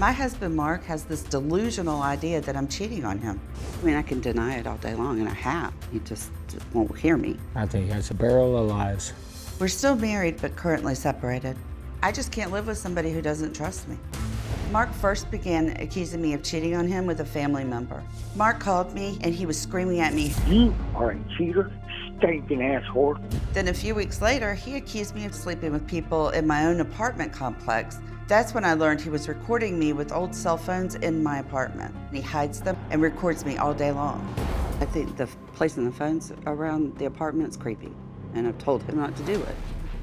My husband, Marc, has this delusional idea that I'm cheating on him. I mean, I can deny it all day long, and I have. He just won't hear me. I think that's a barrel of lies. We're still married, but currently separated. I just can't live with somebody who doesn't trust me. Marc first began accusing me of cheating on him with a family member. Marc called me, and he was screaming at me. You are a cheater, stinking ass whore. Then a few weeks later, he accused me of sleeping with people in my own apartment complex. That's when I learned he was recording me with old cell phones in my apartment. He hides them and records me all day long. I think the placing the phones around the apartment's creepy, and I've told him not to do it.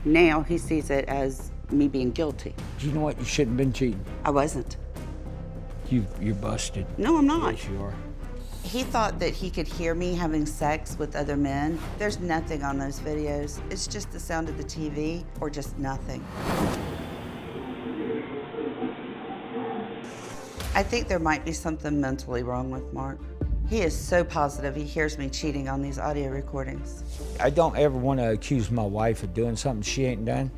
Now he sees it as me being guilty. You know what? You shouldn't have been cheating. I wasn't. You're busted. No, I'm not. Yes, you are. He thought that he could hear me having sex with other men. There's nothing on those videos. It's just the sound of the TV or just nothing. I think there might be something mentally wrong with Marc. He is so positive he hears me cheating on these audio recordings. I don't ever want to accuse my wife of doing something she ain't done.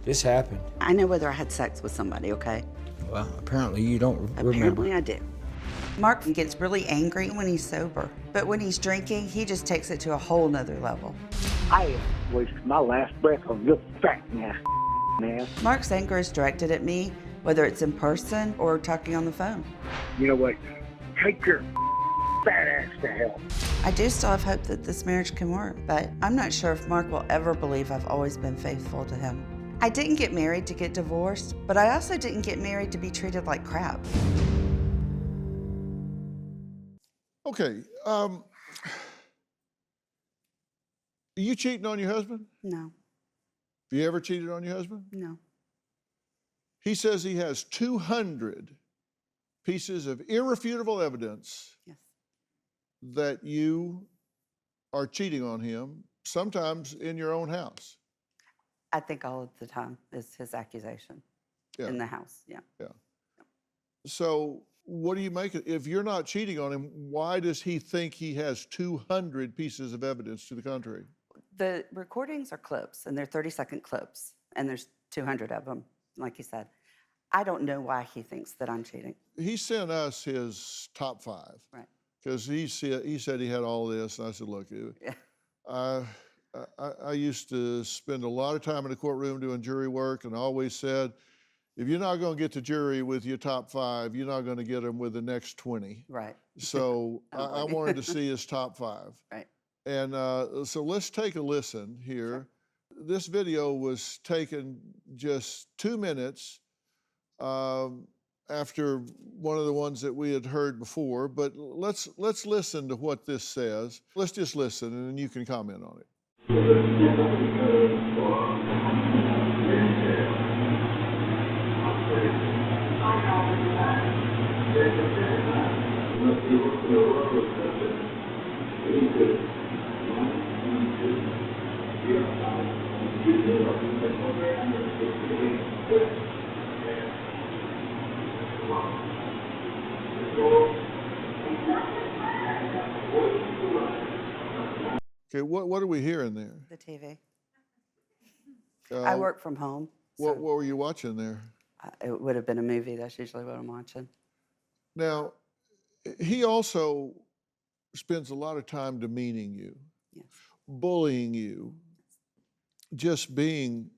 This happened. I know whether I had sex with somebody, okay? Well, apparently you don't remember. Apparently I do. Marc gets really angry when he's sober, but when he's drinking, he just takes it to a whole nother level. I wasted my last breath on your fat ass. Marc's anger is directed at me, whether it's in person or talking on the phone. You know what? Take your fat ass to hell. I do still have hope that this marriage can work, but I'm not sure if Marc will ever believe I've always been faithful to him. I didn't get married to get divorced, but I also didn't get married to be treated like crap. Okay, are you cheating on your husband? No, Have you ever cheated on your husband? no. He says he has 200 pieces of irrefutable evidence Yes. that you are cheating on him, sometimes in your own house. I think all of the time is his accusation in the house, yeah. So what do you make it? If you're not cheating on him, why does he think he has 200 pieces of evidence to the contrary? The recordings are clips, and they're 30-second clips, and there's 200 of them, like you said. I don't know why he thinks that I'm cheating. He sent us his top 5. Right. Because he said he had all this, and I said, look, Yeah. I used to spend a lot of time in the courtroom doing jury work, and I always said, if you're not going to get the jury with your top 5, you're not going to get them with the next 20. Right. So I wanted to see his top 5. Right. And so let's take a listen here. Sure. This video was taken just 2 minutes after one of the ones that we had heard before, but let's listen to what this says. Let's just listen, and then you can comment on it. Okay, what are we hearing there? The TV. I work from home. What were you watching there? It would have been a movie. That's usually what I'm watching. Now, he also spends a lot of time demeaning you, Yes. bullying you, just being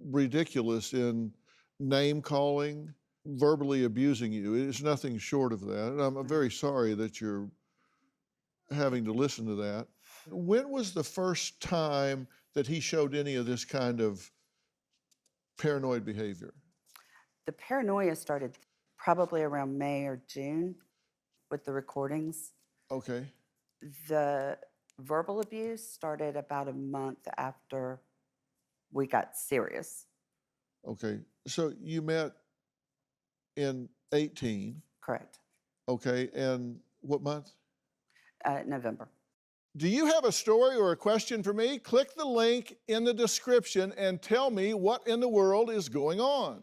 ridiculous in name calling, verbally abusing you. It's nothing short of that. And I'm very sorry that you're having to listen to that. When was the first time that he showed any of this kind of paranoid behavior? The paranoia started probably around May or June with the recordings. Okay. The verbal abuse started about a month after we got serious. Okay. So you met in 18. Correct. Okay. And what month? November. Do you have a story or a question for me? Click the link in the description and tell me what in the world is going on.